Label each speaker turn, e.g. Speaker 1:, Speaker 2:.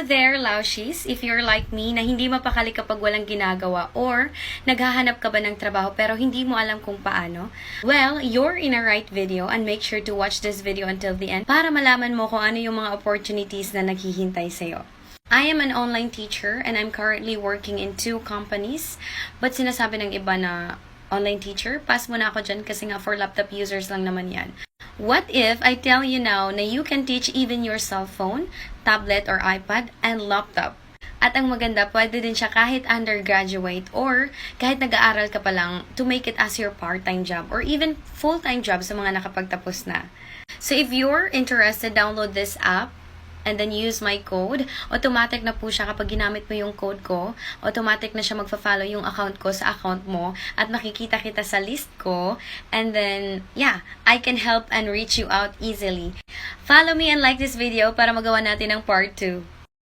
Speaker 1: there, Laushies. If you're like me na hindi mapakali kapag walang ginagawa or naghahanap ka ba ng trabaho pero hindi mo alam kung paano, well, you're in a right video and make sure to watch this video until the end para malaman mo kung ano yung mga opportunities na naghihintay sa'yo. I am an online teacher and I'm currently working in 2 companies. But sinasabi ng iba na online teacher, pass mo na ako dyan kasi nga for laptop users lang naman yan. What if I tell you now na you can teach even your cell phone, tablet or iPad, and laptop? At ang maganda, pwede din siya kahit undergraduate or kahit nag-aaral ka pa lang to make it as your part-time job or even full-time job sa mga nakapagtapos na. So if you're interested, download this app and then use my code. Automatic na po siya kapag ginamit mo yung code ko. Automatic na siya magfa-follow yung account ko sa account mo at makikita kita sa list ko. And then, yeah, I can help and reach you out easily. Follow me and like this video para magawa natin ang part 2.